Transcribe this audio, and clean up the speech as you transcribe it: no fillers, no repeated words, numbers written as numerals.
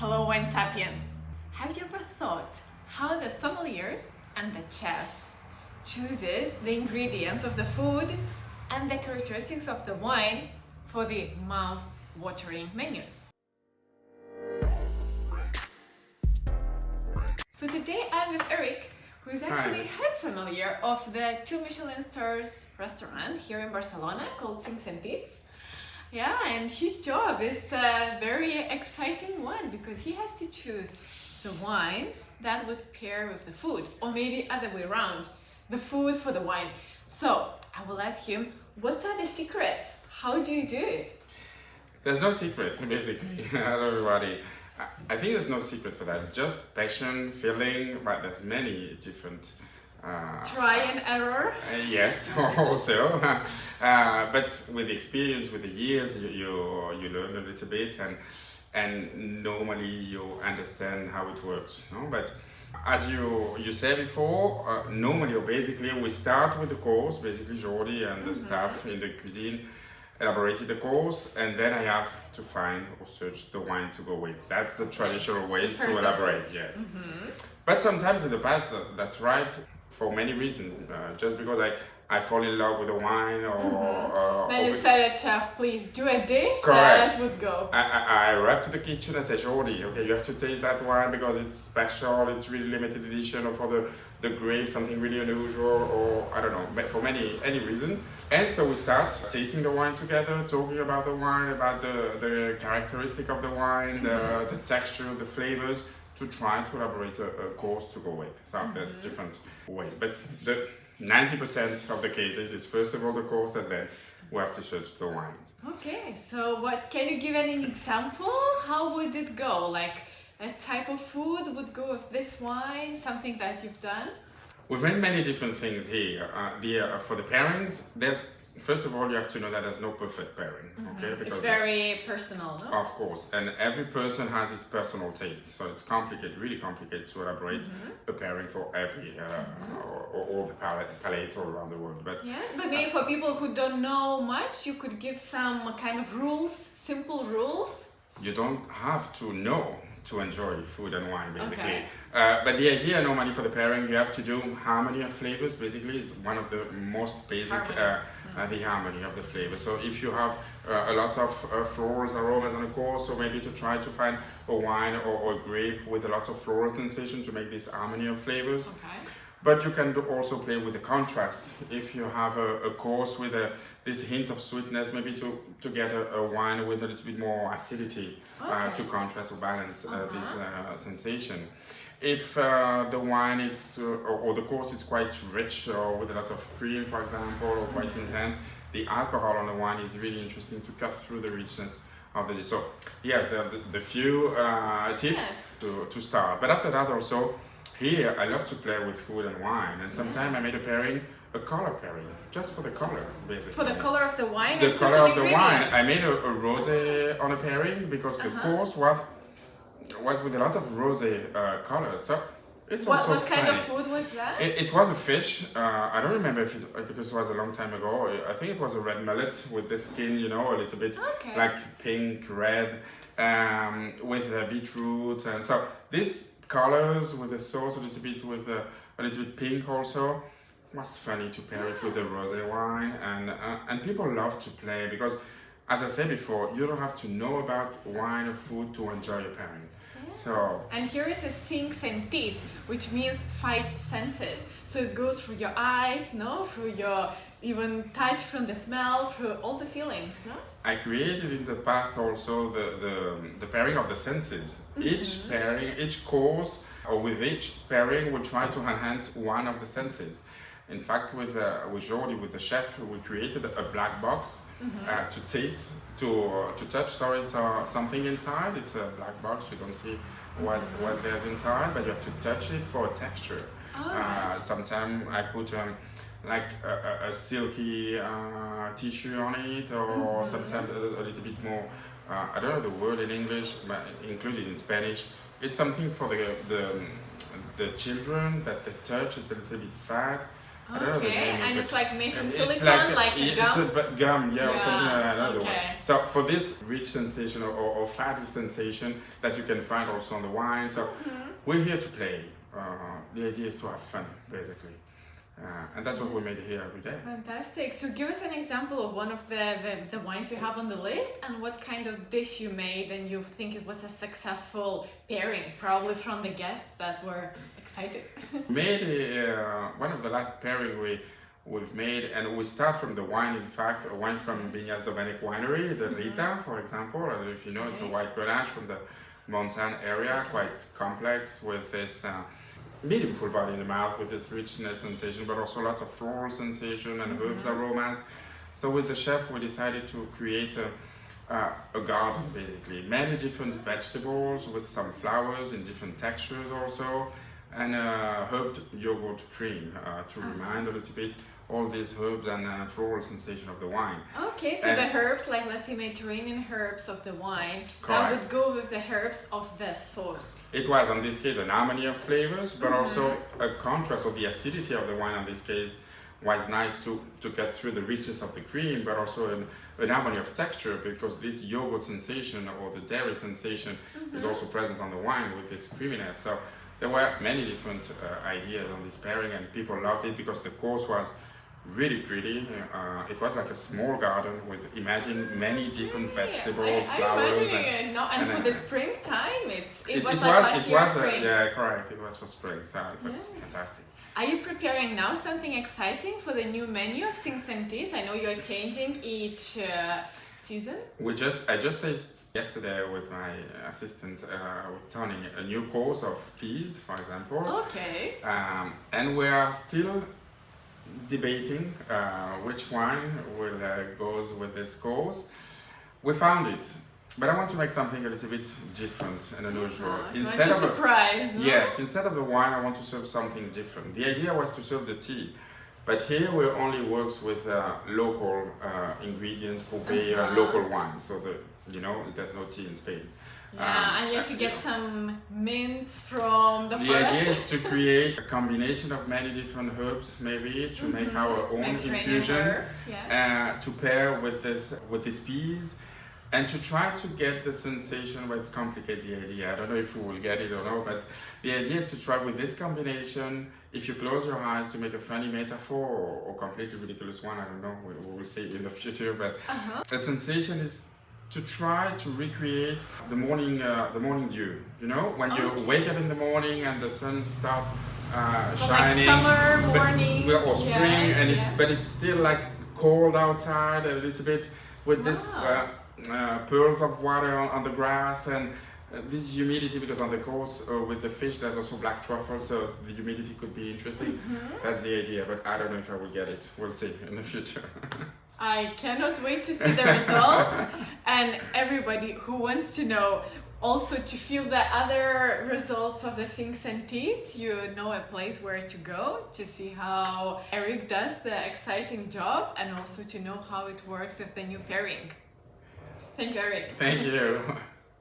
Hello, Wine Sapiens! Have you ever thought how the sommeliers and the chefs chooses the ingredients of the food and the characteristics of the wine for the mouth-watering menus? So today I'm with Eric, who is actually head sommelier of the 2 Michelin stars restaurant here in Barcelona called Cinc Sentits. Yeah, and his job is a very exciting one because he has to choose the wines that would pair with the food, or maybe other way around, the food for the wine. So I will ask him, what are the secrets? How do you do it? There's no secret, basically. Hello, everybody. I think there's no secret for that. It's just passion, feeling, but there's many different... Try and error? Yes, also. But with the experience, with the years, you learn a little bit, and normally you understand how it works. No? But as you said before, normally or basically we start with the course, basically Jordi and the staff in the cuisine elaborated the course, and then I have to find or search the wine to go with. That's the traditional ways to elaborate, yes. But sometimes in the past, that's right, for many reasons. Just because I fall in love with the wine or... Then you said, chef, please do a dish Correct. that would go. I arrived to the kitchen and said, Jordi, okay, you have to taste that wine because it's special, it's really limited edition, or for the grape, something really unusual, or I don't know, but for any reason. And so we start tasting the wine together, talking about the wine, about the characteristic of the wine, the texture, the flavors, to try to elaborate a course to go with. So there's different ways, but the 90% of the cases is first of all the course, and then we have to search the wines. Okay, so what can you give an example? How would it go? Like a type of food would go with this wine, something that you've done? We've made many different things here. For the pairings, first of all, you have to know that there's no perfect pairing. Okay, because it's very personal, no? Of course, and every person has his personal taste, so it's complicated, really complicated to elaborate a pairing for every all the palates all around the world. But yes, but maybe for people who don't know much, you could give some kind of rules, simple rules. You don't have to know to enjoy food and wine, basically. Okay. But the idea normally for the pairing, you have to do harmony of flavors, basically, is one of the most basic, the harmony of the flavors. So if you have a lot of florals, aromas on a course, so maybe to try to find a wine or a grape with a lot of floral sensation to make this harmony of flavors. Okay. But you can also play with the contrast. If you have a course with this hint of sweetness, maybe to get a wine with a little bit more acidity to contrast or balance this sensation. If the wine is, or the course is quite rich or with a lot of cream, for example, or quite intense, the alcohol on the wine is really interesting to cut through the richness of the dish. So yes, the few tips to start. But after that also, here, I love to play with food and wine, and sometimes I made a color pairing, just for the color, basically. For the color of the wine? The color of the wine. I made a rosé on a pairing because the course was with a lot of rosé colors. So it's also What kind of food was that? It was a fish. I don't remember if because it was a long time ago. I think it was a red mullet with the skin, a little bit like pink, red, with beetroot, and so this colors with the sauce a little bit pink also was funny to pair it with the rosé wine, and people love to play because, as I said before, you don't have to know about wine or food to enjoy your pairing. So and here is a Cinc Sentits, which means 5 senses. So it goes through your eyes, through your even touch, from the smell, through all the feelings, no? I created in the past also the pairing of the senses. Each pairing, each course, or with each pairing, we try to enhance one of the senses. In fact, with Jordi, with the chef, we created a black box to taste, to touch. Something inside. It's a black box. You don't see what there's inside, but you have to touch it for a texture. Sometimes I put like a silky tissue on it, or sometimes a little bit more, I don't know the word in English, but included in Spanish. It's something for the children that they touch. It's a little bit fat, I don't know the Okay, name. and it's like made from It's silicone, like a gum? It's a gum, yeah, or something like that. Another one. Okay. So for this rich sensation or fatty sensation that you can find also on the wine, so we're here to play. The idea is to have fun, basically. And that's what we made here every day. Fantastic. So give us an example of one of the wines you have on the list and what kind of dish you made and you think it was a successful pairing, probably from the guests that were excited. Made one of the last pairing we've made, and we start from the wine, in fact, a wine from Vineyards Winery, the Rita, for example. I don't know if you know, it's a white Grenache from the Monsanto area, quite complex with this medium full body in the mouth with its richness sensation, but also lots of floral sensation and herbs aromas. So with the chef, we decided to create a garden, basically. Many different vegetables with some flowers in different textures also, and herb yogurt cream to remind a little bit all these herbs and floral sensation of the wine. Okay, so the herbs, like let's say Mediterranean herbs of the wine, that would go with the herbs of the sauce. It was, in this case, an harmony of flavors, but also a contrast of the acidity of the wine, in this case, was nice to cut through the richness of the cream, but also an harmony of texture, because this yogurt sensation or the dairy sensation is also present on the wine with this creaminess. So there were many different ideas on this pairing, and people loved it because the course was really pretty. It was like a small garden with, imagine, many different vegetables, flowers, and for the springtime, it was spring. Yeah, correct. It was for spring, so it was fantastic. Are you preparing now something exciting for the new menu of Cinc Sentits? I know you're changing each season. I just tasted yesterday with my assistant, Tony, a new course of peas, for example. Okay. And we are still debating which wine will goes with this course. We found it, but I want to make something a little bit different and unusual. Instead of a surprise, no? Yes, instead of the wine, I want to serve something different. The idea was to serve the tea, but here we only works with local ingredients, local wine. So there's no tea in Spain. Yeah, and you have to get some mints from the forest. The idea is to create a combination of many different herbs, maybe, to make our own infusion, herbs, to pair with these peas, and to try to get the sensation. Let's complicate the idea. I don't know if we will get it or not, but the idea is to try with this combination. If you close your eyes, to make a funny metaphor or completely ridiculous one, I don't know. We will see in the future, but the sensation is to try to recreate the morning dew. You know, when you wake up in the morning and the sun starts shining. Like summer morning. Or spring, and it's still like cold outside a little bit with this pearls of water on the grass and this humidity, because on the coast with the fish there's also black truffle, so the humidity could be interesting. That's the idea, but I don't know if I will get it. We'll see in the future. I cannot wait to see the results, and everybody who wants to know also to feel the other results of the Cinc Sentits, you know a place where to go to see how Eric does the exciting job, and also to know how it works with the new pairing. Thank you, Eric. Thank you.